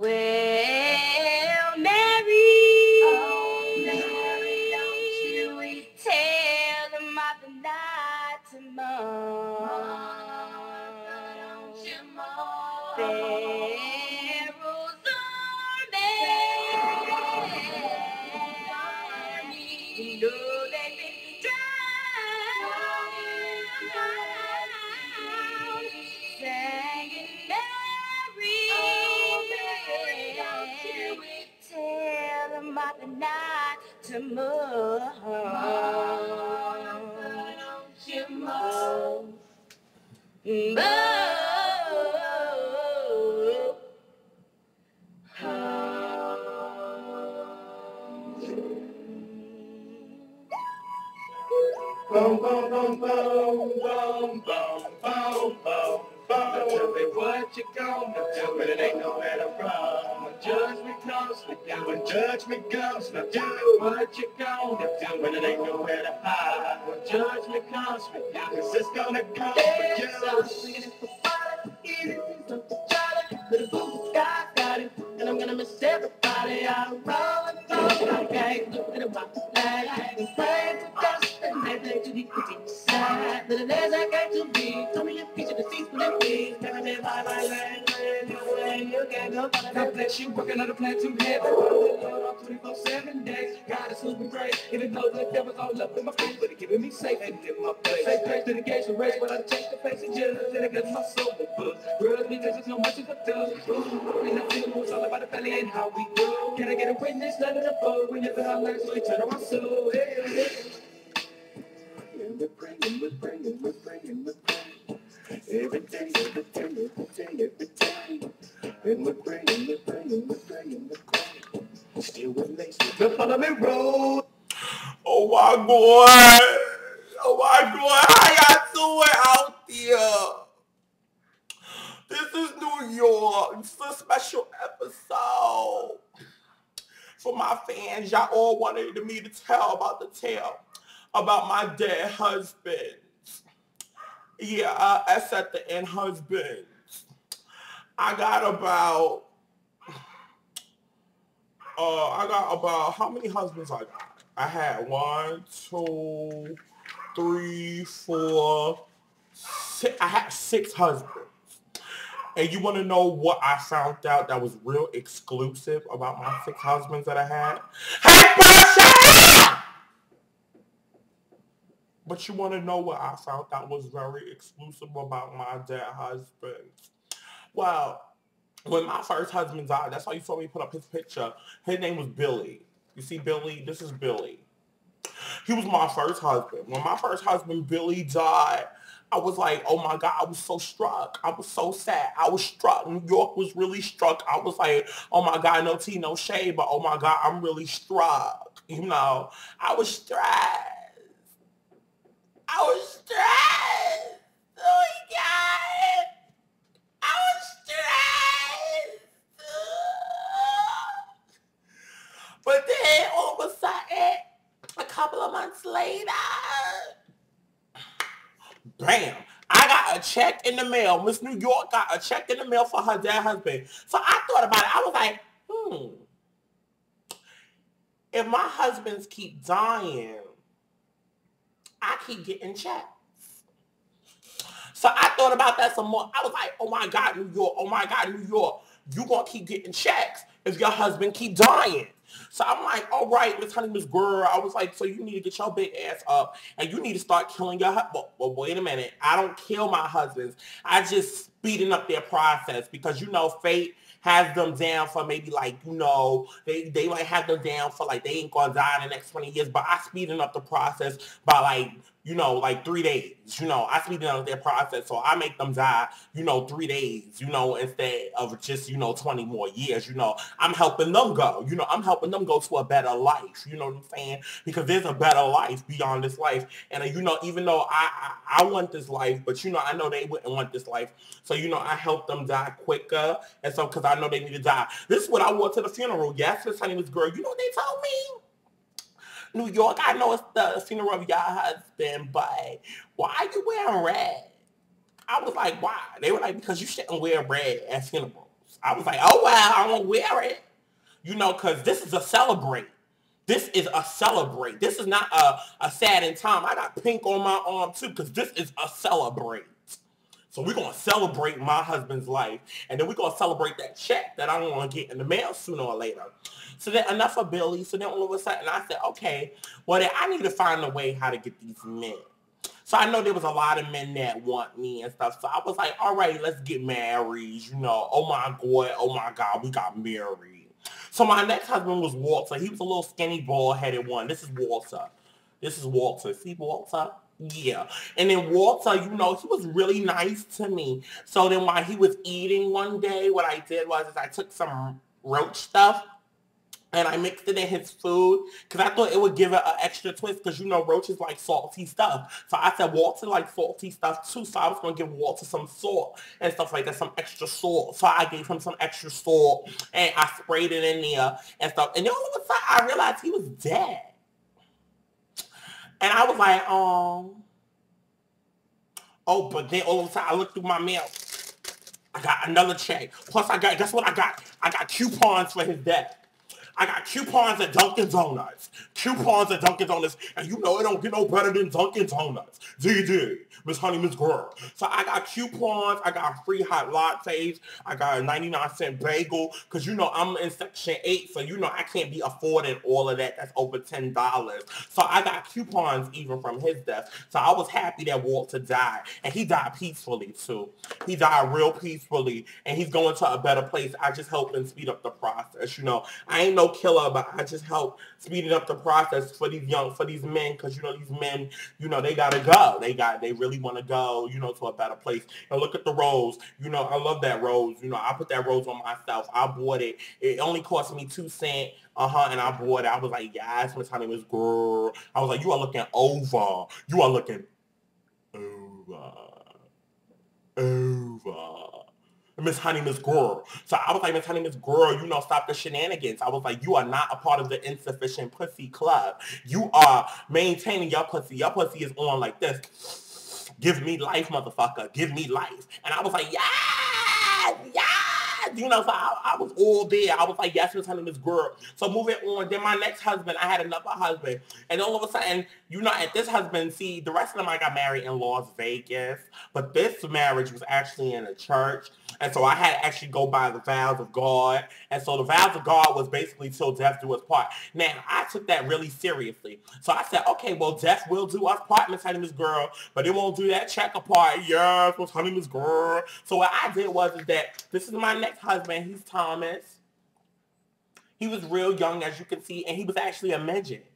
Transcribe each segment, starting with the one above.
Well, Mary, oh Mary, don't you tell them Martha not to mourn. Martha, don't you mourn. Pharaoh's army, you know they've been drowned, singing Mary, don't you tell them Martha not to mourn. Don't you mourn. Boom, boom, boom, boom, boom, boom, boom, boom, boom. Now tell me what you gonna do when it ain't nowhere to run. When judgment comes for you, when judgment comes for you, what you gonna do when it ain't nowhere to hide? When judgment comes for you, 'cause it's gonna come for you. Got it, and I'm gonna miss everybody. I'm rolling, I can't look at my flag. I can pray to dust and maybe to the critic side. But the days I got to be, tell me a piece of the seats with the wings. Tell me by my land, you can't go. God bless you, working on a plan to heaven. On 24/7 days, God is super great. Even though the devil's all up in my face, but he keeping me safe and in my place. Say praise to the gates of race, but I take the face of Jesus, and I got my soul with books. Grudge because there's no mercy for thugs. And I feel it's all about the family and how we do. Can I get a witness? None of the foe. We never have learned, so we turn on my soul. Hey, hey. And we're praying, we're praying, we're praying, we're praying. Every day, every day, every day, every day. And we're praying, we're praying, we're praying, we're praying. Still with lace, the follow me road. Oh my God. Oh my God. How y'all doing out there? This is New York. This is a special episode. For my fans, y'all all wanted me to tell about the tale about my dead husband. Yeah, I said the end husband. I got about, how many husbands I got? I had 1, 2, 3, 4, 6. I had 6 husbands. And you want to know what I found out that was real exclusive about my 6 husbands that I had? Hey, Pasha! But you want to know what I found out was very exclusive about my dead husbands? Well, when my first husband died, that's why you saw me put up his picture. His name was Billy. You see Billy? This is Billy. He was my first husband. When my first husband, Billy, died, I was like, oh my God, I was so struck. I was so sad. I was struck. New York was really struck. I was like, oh my God, no tea, no shade, but oh my God, I'm really struck. You know, I was stressed. I was stressed. Oh my God. I was stressed. But then all of a sudden, a couple of months later, bam, I got a check in the mail. Mizz Newyork got a check in the mail for her dead husband. So I thought about it. I was like, if my husbands keep dying, I keep getting checks. So I thought about that some more. I was like, oh my God, New York. Oh my God, New York. You gonna keep getting checks if your husband keep dying. So I'm like, all right, Miss Honey, Miss Girl. I was like, so you need to get your big ass up and you need to start killing your husband. Well, wait a minute. I don't kill my husbands. I just speeding up their process because, you know, fate has them down for maybe like, you know, they might have them down for like they ain't gonna die in the next 20 years, but I speeding up the process by like, you know, like 3 days. You know, I speed up their process, so I make them die, you know, 3 days, you know, instead of just, you know, 20 more years. You know, I'm helping them go. You know, I'm helping them go to a better life. You know what I'm saying? Because there's a better life beyond this life. And, you know, even though I want this life, but, you know, I know they wouldn't want this life. So, you know, I help them die quicker. And so, because I know they need to die. This is what I wore to the funeral. Yes, Miss Honey, Miss Girl. You know what they told me? New York, I know it's the funeral of your husband, but why are you wearing red? I was like, why? They were like, because you shouldn't wear red at funerals. I was like, oh, well, I won't wear it. You know, because this is a celebrate. This is a celebrate. This is not a sad in time. I got pink on my arm, too, because this is a celebrate. So we're going to celebrate my husband's life. And then we're going to celebrate that check that I'm going to get in the mail sooner or later. So then enough of Billy. So then all of a sudden I said, okay, well, then I need to find a way how to get these men. So I know there was a lot of men that want me and stuff. So I was like, all right, let's get married. You know, oh my God, we got married. So my next husband was Walter. He was a little skinny, bald-headed one. This is Walter. See Walter? Yeah. And then Walter, you know, he was really nice to me. So then while he was eating one day, what I did was I took some roach stuff and I mixed it in his food because I thought it would give it an extra twist because, you know, roaches like salty stuff. So I said Walter like salty stuff too. So I was going to give Walter some salt and stuff like that, some extra salt. So I gave him some extra salt and I sprayed it in there and stuff. And then all of a sudden I realized he was dead. And I was like, oh, but then all of a sudden I looked through my mail. I got another check. Plus guess what I got? I got coupons for his death. I got coupons at Dunkin' Donuts. And you know it don't get no better than Dunkin' Donuts. DD, Miss Honey, Miss Girl. So I got coupons. I got free hot lattes. I got a 99-cent bagel. Because, you know, I'm in Section 8. So, you know, I can't be affording all of that. That's over $10. So I got coupons even from his death. So I was happy that Walter died. And he died peacefully, too. He died real peacefully. And he's going to a better place. I just helped him speed up the process. You know, I ain't no killer, but I just help speeding up the process for these men, because, you know, these men, you know, they gotta go. They really want to go, you know, to a better place. And look at the rose. You know, I love that rose. You know, I put that rose on myself. I bought it. It only cost me 2 cents. And I bought it. I was like, yes, Miss Honey, Miss Girl. I was like, you are looking over. You are looking over. Miss Honey, Miss Girl. So I was like, Miss Honey, Miss Girl, you know, stop the shenanigans. I was like, you are not a part of the insufficient pussy club. You are maintaining your pussy. Your pussy is on like this. Give me life, motherfucker. Give me life. And I was like, yes, yes. You know, so I was all there. I was like, yes, Miss Honey, Miss Girl. So moving on, then my next husband, I had another husband. And all of a sudden, you know, at this husband, see, the rest of them I got married in Las Vegas. But this marriage was actually in a church. And so I had to actually go by the vows of God. And so the vows of God was basically till death do us part. Now, I took that really seriously. So I said, okay, well, death will do us part, Miss Honey, Miss Girl. But it won't do that check apart. Yes, Miss Honey, Miss Girl. So what I did was that this is my next husband. He's Thomas. He was real young, as you can see. And he was actually a midget.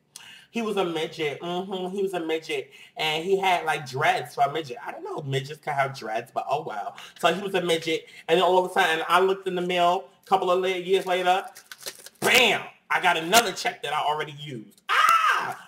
He was a midget. He was a midget. And he had like dreads for a midget. I don't know if midgets can have dreads, but oh well. So he was a midget. And then all of a sudden, I looked in the mail a couple of years later. Bam! I got another check that I already used.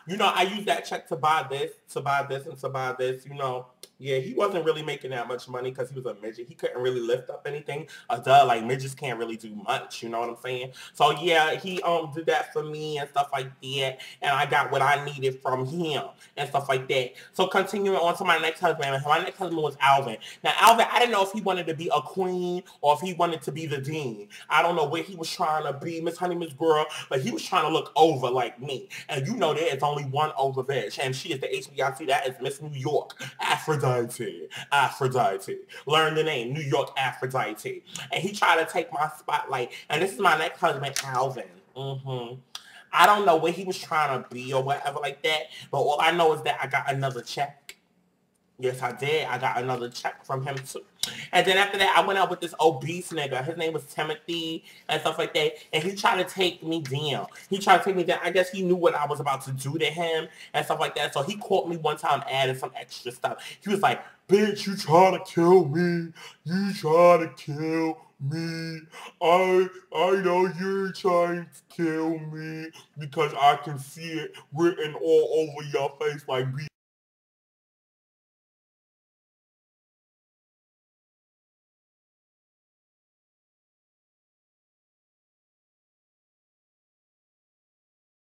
You know, I used that check to buy this, to buy this, and to buy this, you know. Yeah, he wasn't really making that much money because he was a midget. He couldn't really lift up anything. Like midgets can't really do much, you know what I'm saying? So yeah, he did that for me and stuff like that. And I got what I needed from him and stuff like that. So continuing on to my next husband. My next husband was Alvin. Now Alvin, I didn't know if he wanted to be a queen or if he wanted to be the dean. I don't know where he was trying to be, Miss Honey, Miss Girl, but he was trying to look over like me. And you know there is only one over bitch, and she is the HBIC. That is Miss New York, Aphrodite. Learn the name, New York Aphrodite. And he tried to take my spotlight. And this is my next husband, Alvin. I don't know where he was trying to be or whatever like that. But all I know is that I got another check. Yes, I did. I got another check from him too. And then after that, I went out with this obese nigga. His name was Timothy and stuff like that. And he tried to take me down. I guess he knew what I was about to do to him and stuff like that. So he caught me one time adding some extra stuff. He was like, bitch, you trying to kill me. You trying to kill me. I know you're trying to kill me because I can see it written all over your face like